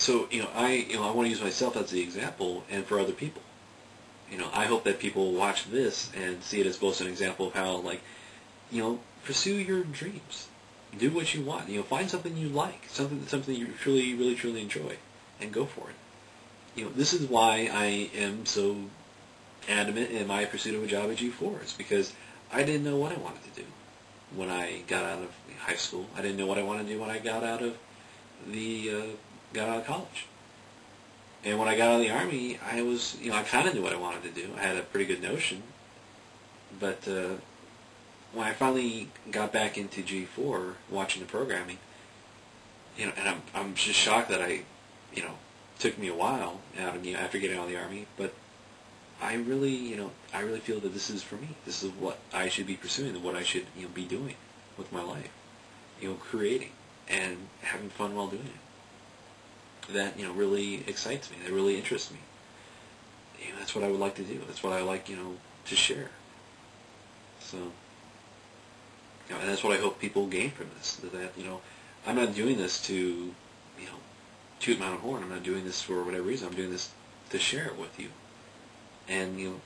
So I want to use myself as the example, and for other people. I hope that people watch this and see it as both an example of how, like, pursue your dreams, do what you want. Find something you like, something you truly, really, truly enjoy, and go for it. This is why I am so adamant in my pursuit of a job at G4. It's because I didn't know what I wanted to do when I got out of high school. I didn't know what I wanted to do when I got out of college. And when I got out of the Army, I kind of knew what I wanted to do. I had a pretty good notion. But when I finally got back into G4, watching the programming, and I'm just shocked that took me a while after getting out of the Army, but I really feel that this is for me. This is what I should be pursuing, and what I should be doing with my life. Creating and having fun while doing it. That really excites me. That really interests me. That's what I would like to do. That's what I like to share. So and that's what I hope people gain from this. That I'm not doing this to toot my own horn. I'm not doing this for whatever reason. I'm doing this to share it with you, and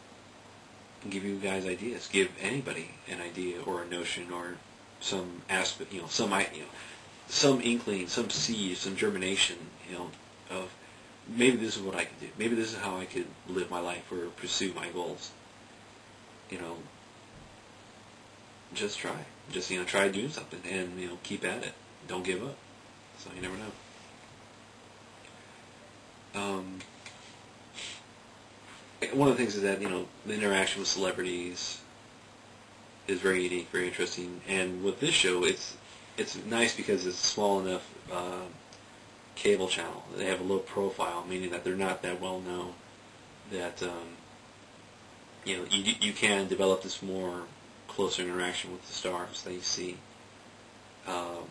give you guys ideas. Give anybody an idea or a notion or some aspect, some inkling, some seed, some germination, of maybe this is what I could do. Maybe this is how I could live my life or pursue my goals. Just try. Just try doing something and keep at it. Don't give up. So you never know. One of the things is that the interaction with celebrities is very unique, very interesting, and with this show, it's nice because it's a small enough cable channel. They have a low profile, meaning that they're not that well known. That you can develop this more closer interaction with the stars that you see.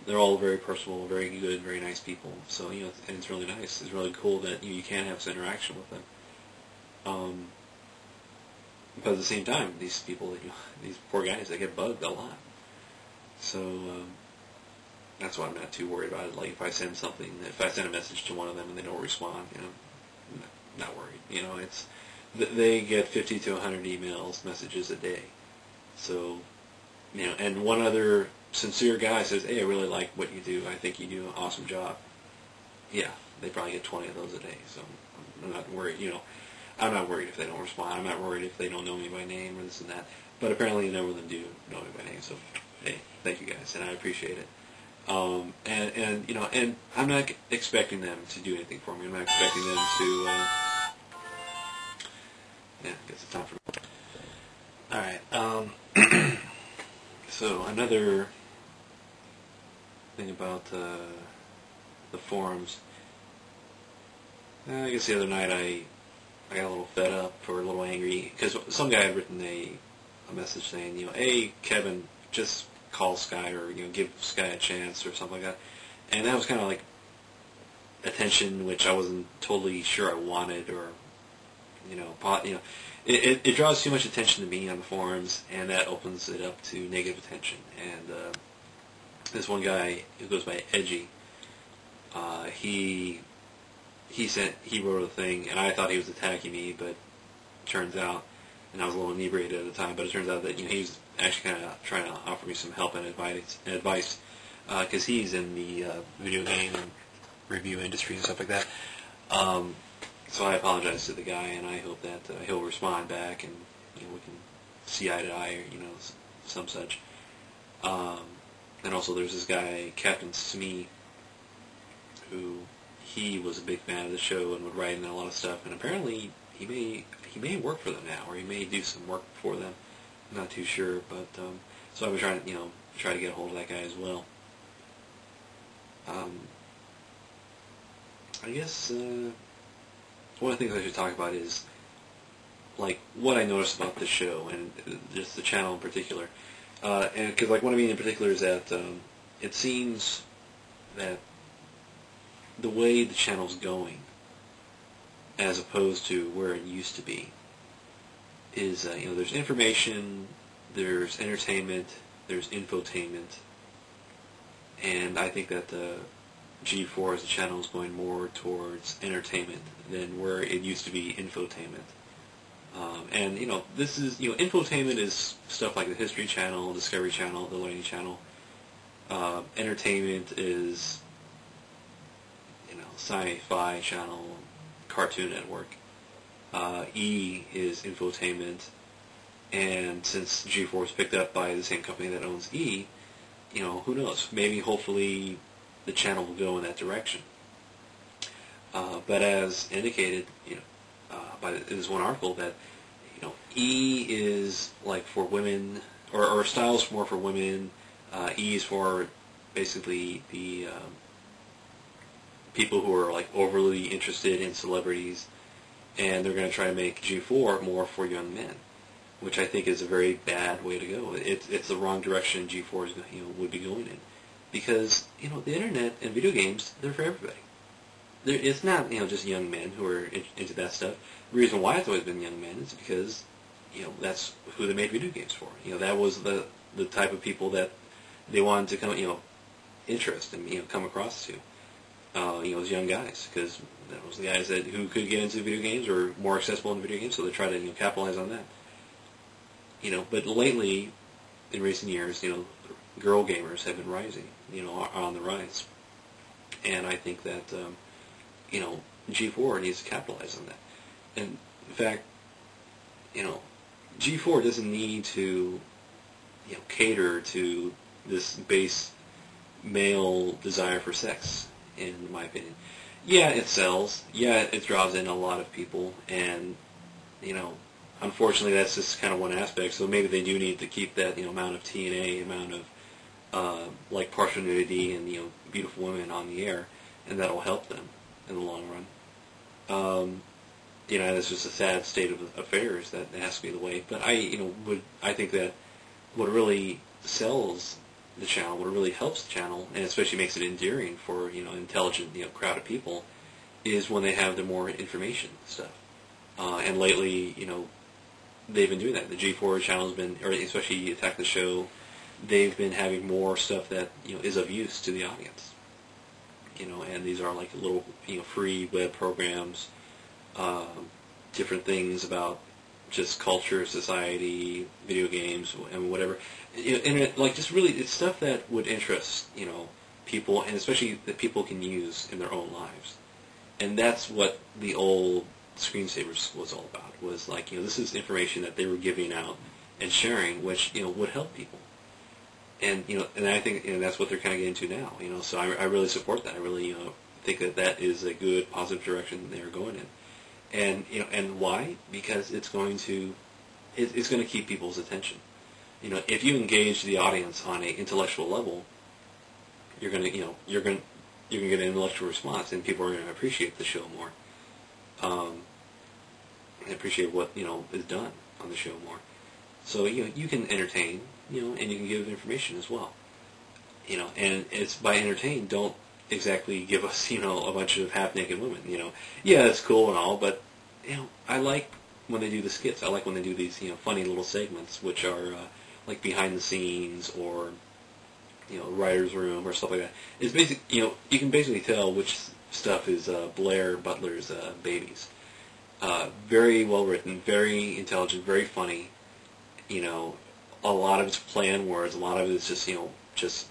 They're all very personal, very good, very nice people. So and it's really nice. It's really cool that you can have some interaction with them. But at the same time, these people, these poor guys, they get bugged a lot. So that's why I'm not too worried about it. Like if I send a message to one of them and they don't respond, I'm not worried. They get 50 to 100 messages a day. So and one other sincere guy says, "Hey, I really like what you do. I think you do an awesome job." Yeah, they probably get 20 of those a day. So I'm not worried. I'm not worried if they don't respond. I'm not worried if they don't know me by name or this and that. But apparently a number of them do know me by name. So hey, thank you guys, and I appreciate it. And I'm not expecting them to do anything for me. I'm not expecting them to. I guess it's time for me. All right. So another thing about the forums. I guess the other night I got a little fed up or a little angry because some guy had written a message saying, "Hey, Kevin, just call Sky or give Sky a chance" or something like that. And that was kind of like attention, which I wasn't totally sure I wanted, or it draws too much attention to me on the forums, and that opens it up to negative attention. And this one guy who goes by Edgy, he wrote a thing, and I thought he was attacking me, but it turns out, and I was a little inebriated at the time, but it turns out that he was actually kind of trying to offer me some help and advice, because he's in the video game and review industry and stuff like that. So I apologize to the guy, and I hope that he'll respond back, and we can see eye to eye, or some such. And also, there's this guy, Captain Smee, who he was a big fan of the show and would write in a lot of stuff, and apparently he may work for them now, or he may do some work for them. I'm not too sure, but so I've been trying to try to get a hold of that guy as well. I guess one of the things I should talk about is like what I noticed about this show and just the channel in particular, and because like what I mean in particular is that it seems that the way the channel's going, as opposed to where it used to be, is there's information, there's entertainment, there's infotainment, and I think that G4 as a channel is going more towards entertainment than where it used to be infotainment. And this is infotainment is stuff like the History Channel, Discovery Channel, the Learning Channel. Entertainment is Sci-Fi Channel, Cartoon Network. E is infotainment, and since G4 is picked up by the same company that owns E, who knows? Maybe, hopefully, the channel will go in that direction. But as indicated, by this one article, that E is like for women, or styles more for women. E is for basically the people who are like overly interested in celebrities, and they're going to try to make G4 more for young men, which I think is a very bad way to go. It's the wrong direction G4 is, would be going in, because the internet and video games, they're for everybody. It's not just young men who are into that stuff. The reason why it's always been young men is because that's who they made video games for. That was the type of people that they wanted to come interest and come across to. As young guys, because that was the guys who could get into video games or more accessible in video games, so they try to capitalize on that. But lately, in recent years, girl gamers have been rising, are on the rise, and I think that G4 needs to capitalize on that. And in fact, G4 doesn't need to cater to this base male desire for sex, in my opinion. Yeah, it sells. Yeah, it draws in a lot of people, and unfortunately, that's just kind of one aspect. So maybe they do need to keep that amount of TNA, amount of like partial nudity and beautiful women on the air, and that'll help them in the long run. And it's just a sad state of affairs that it has to be the way. But I think that what really sells the channel, what really helps the channel, and especially makes it endearing for intelligent crowd of people, is when they have the more information stuff. And lately, they've been doing that. The G4 channel's been, or especially Attack the Show, they've been having more stuff that is of use to the audience. And these are like little free web programs, different things about just culture, society, video games, and whatever. And it's stuff that would interest people, and especially that people can use in their own lives. And that's what the old screensavers was all about. Was like this is information that they were giving out and sharing, which would help people. And and I think that's what they're kind of getting to now. So I really support that. I really think that is a good positive direction they're going in. And and why? Because it's going to keep people's attention. If you engage the audience on an intellectual level, you're going to get an intellectual response, and people are going to appreciate the show more. And appreciate what is done on the show more. So you can entertain, and you can give information as well. And it's by entertain. Don't exactly give us a bunch of half naked women. Yeah, it's cool and all, but I like when they do the skits. I like when they do these funny little segments, which are like behind the scenes or writer's room or stuff like that. It's basic. You can basically tell which stuff is Blair Butler's babies. Very well written, very intelligent, very funny. A lot of it's play on words. A lot of it is just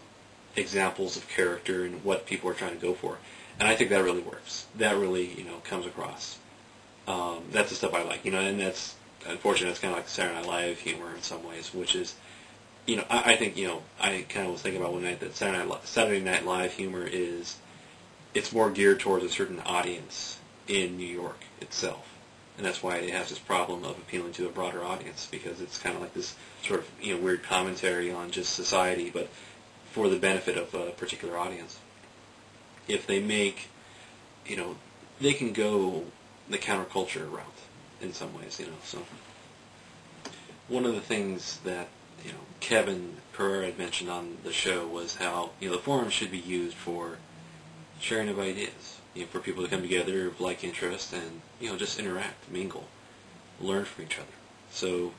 examples of character and what people are trying to go for. And I think that really works. That really comes across. That's the stuff I like. And that's unfortunately that's kind of like Saturday Night Live humor in some ways, which is I think I kind of was thinking about one night that Saturday Night Live humor it's more geared towards a certain audience in New York itself. And that's why it has this problem of appealing to a broader audience, because it's kind of like this sort of weird commentary on just society, but for the benefit of a particular audience. If they make, they can go the counterculture route in some ways, So one of the things that Kevin Pereira had mentioned on the show was how the forum should be used for sharing of ideas. For people to come together of like interest and just interact, mingle, learn from each other. So